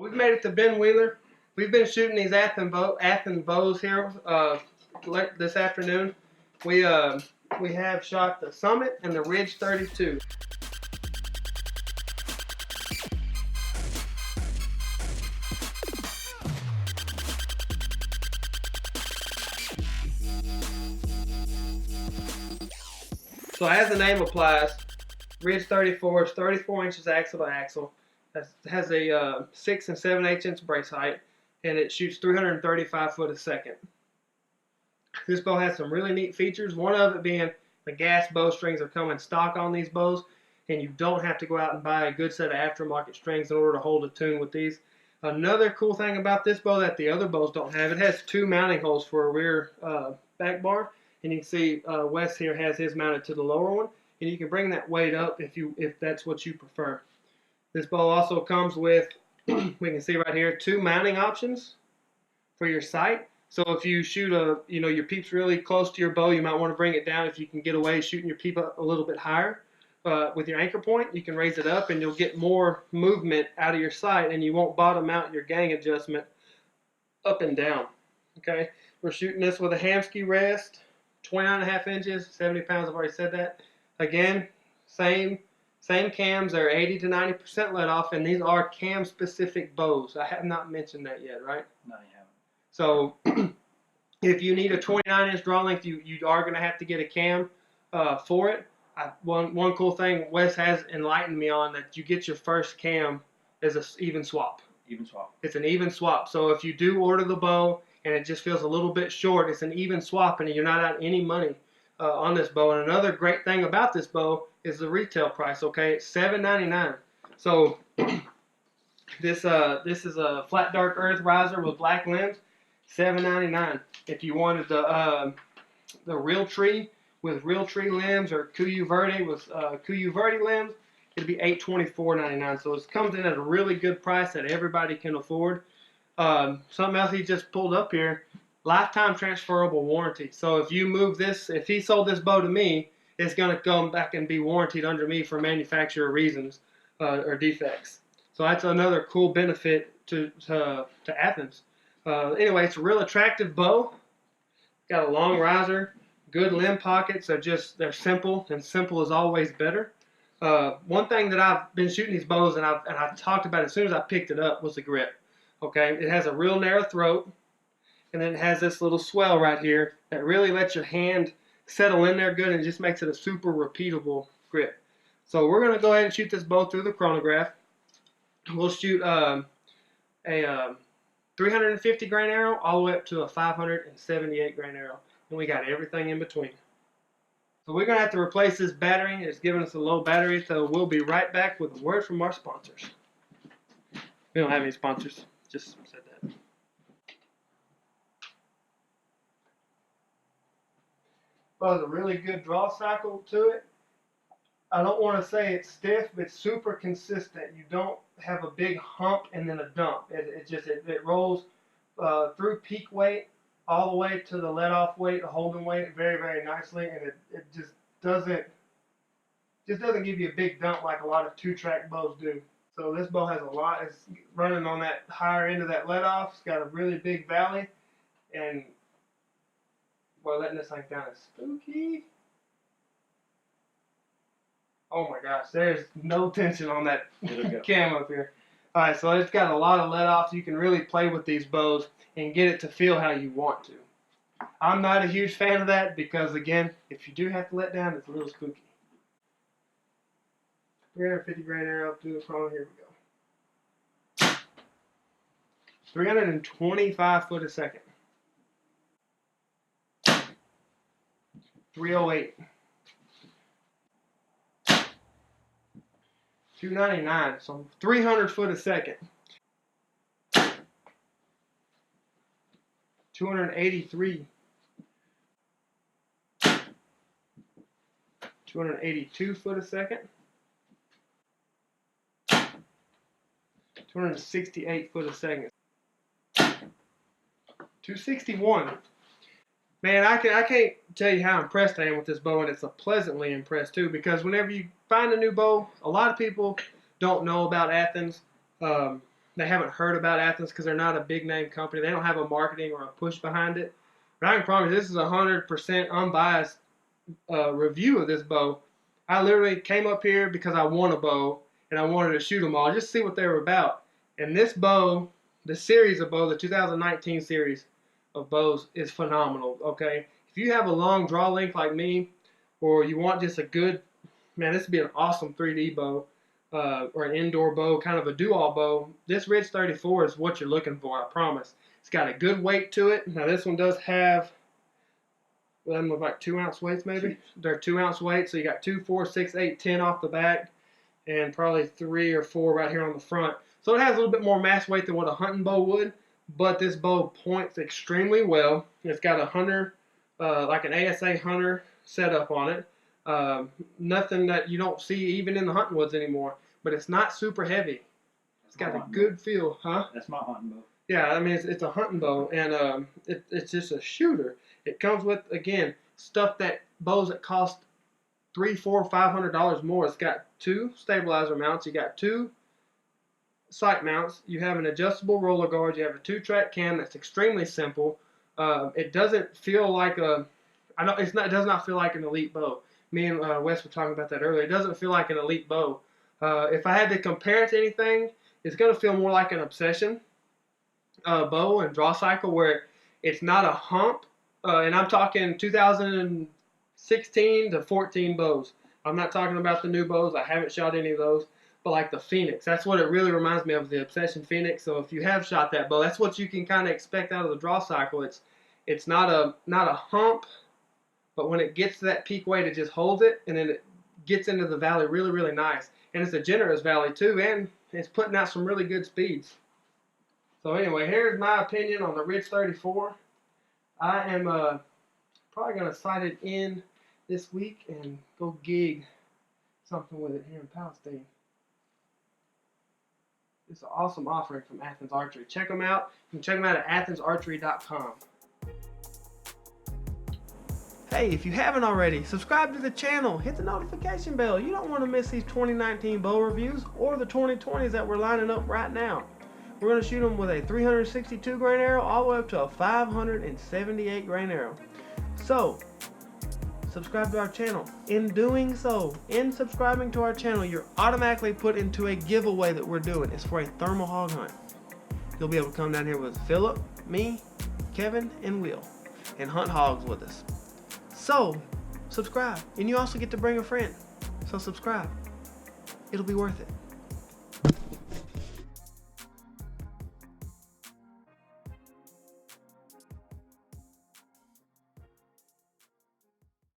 We've made it to Ben Wheeler. We've been shooting these Athens bows here this afternoon. We have shot the Summit and the Ridge 32. So as the name applies, Ridge 34 is 34 inches axle to axle. It has a 6 7/8 inch brace height, and it shoots 335 foot a second. This bow has some really neat features. One of it being the gas bowstrings are coming stock on these bows, and you don't have to go out and buy a good set of aftermarket strings in order to hold a tune with these. Another cool thing about this bow that the other bows don't have, it has 2 mounting holes for a rear back bar, and you can see Wes here has his mounted to the lower one, and you can bring that weight up if that's what you prefer. This bow also comes with, we can see right here, 2 mounting options for your sight. So if you shoot your peep's really close to your bow, you might want to bring it down. If you can get away shooting your peep up a little bit higher with your anchor point, you can raise it up and you'll get more movement out of your sight, and you won't bottom out your gang adjustment up and down. Okay, we're shooting this with a Hamsky rest, 29.5 inches, 70 pounds. I've already said that. Again, same cams. They're 80 to 90% let off, and these are cam specific bows. I have not mentioned that yet, right? No, you haven't. So if you need a 29 inch draw length, you are going to have to get a cam for it. One cool thing Wes has enlightened me on, that you get your first cam as an even swap. Even swap. It's an even swap. So if you do order the bow and it just feels a little bit short, it's an even swap, and you're not out any money on this bow. And another great thing about this bow is the retail price. Okay, it's $7.99. So this is a flat dark earth riser with black limbs, $7.99. If you wanted the real tree with real tree limbs, or Kuyu Verde with Kuyu Verde limbs, it'd be $824.99. So it comes in at a really good price that everybody can afford. Something else he just pulled up here: lifetime transferable warranty. So if you move this, if he sold this bow to me, it's going to come back and be warranted under me for manufacturer reasons or defects. So that's another cool benefit to Athens. Anyway, it's a real attractive bow. Got a long riser, good limb pockets. They're simple, and simple is always better. One thing that I've been shooting these bows, and I talked about it as soon as I picked it up, was the grip. Okay, it has a real narrow throat, and then it has this little swell right here that really lets your hand settle in there good, and just makes it a super repeatable grip. So we're going to go ahead and shoot this bow through the chronograph. We'll shoot a 350 grain arrow all the way up to a 578 grain arrow, and we got everything in between. So we're going to have to replace this battery. It's giving us a low battery, so we'll be right back with a word from our sponsors. We don't have any sponsors, just said that. Well, there's a really good draw cycle to it. I don't want to say it's stiff, but it's super consistent. You don't have a big hump and then a dump. It rolls through peak weight all the way to the let-off weight, the holding weight, very, very nicely, and it just doesn't give you a big dump like a lot of 2-track bows do. So this bow has a lot. It's running on that higher end of that let-off. It's got a really big valley, and boy, letting this thing down is spooky. Oh my gosh, there's no tension on that cam up here. Alright, so it's got a lot of let-offs. You can really play with these bows and get it to feel how you want to. I'm not a huge fan of that because, again, if you do have to let down, it's a little spooky. 350 grain arrow through the chrono. Here we go. 325 foot a second. 308. 299, so 300 foot a second. 283. 282 foot a second. 268 foot a second. 261. Man, I can't tell you how impressed I am with this bow, and it's a pleasantly impressed too, because whenever you find a new bow, a lot of people don't know about Athens. they haven't heard about Athens because they're not a big name company. They don't have a marketing or a push behind it. But I can promise this is 100% unbiased review of this bow. I literally came up here because I want a bow and I wanted to shoot them all, just see what they were about. And this bow, the series of bow, the 2019 series of bows is phenomenal, okay? If you have a long draw length like me, or you want just a good, man, this would be an awesome 3D bow, or an indoor bow, kind of a do-all bow, this Ridge 34 is what you're looking for, I promise. It's got a good weight to it. Now this one does have, like 2-ounce weights maybe. They're 2-ounce weights, so you got 2, 4, 6, 8, 10 off the back, and probably 3 or 4 right here on the front. So it has a little bit more mass weight than what a hunting bow would, but this bow points extremely well. It's got a hunter, like an ASA hunter setup on it. Nothing that you don't see even in the hunting woods anymore, but it's not super heavy. It's got a good feel, huh? That's my hunting bow. Yeah, I mean, it's a hunting bow, and it's just a shooter. It comes with, again, stuff that bows that cost $300, $400, $500 more. It's got 2 stabilizer mounts. You got 2 sight mounts. You have an adjustable roller guard. You have a 2-track cam that's extremely simple. It doesn't feel like a, it does not feel like an elite bow. Me and Wes were talking about that earlier. It doesn't feel like an elite bow. If I had to compare it to anything, it's going to feel more like an Obsession bow and draw cycle, where it's not a hump. And I'm talking 2016 to 14 bows. I'm not talking about the new bows. I haven't shot any of those. But like the Phoenix, that's what it really reminds me of, the Obsession Phoenix. So if you have shot that bow, that's what you can kind of expect out of the draw cycle. It's not a hump, but when it gets to that peak weight, it just holds it, and then it gets into the valley really, really nice. And it's a generous valley too, and it's putting out some really good speeds. So anyway, here's my opinion on the Ridge 34. I am probably going to sight it in this week and go gig something with it here in Palestine. It's an awesome offering from Athens Archery. Check them out. You can check them out at athensarchery.com. Hey, if you haven't already, subscribe to the channel. Hit the notification bell. You don't want to miss these 2019 bow reviews or the 2020s that we're lining up right now. We're going to shoot them with a 362 grain arrow all the way up to a 578 grain arrow. So, subscribe to our channel. In doing so, in subscribing to our channel, you're automatically put into a giveaway that we're doing. It's for a thermal hog hunt. You'll be able to come down here with Philip, me, Kevin, and Will, and hunt hogs with us. So, subscribe. And you also get to bring a friend. So subscribe. It'll be worth it.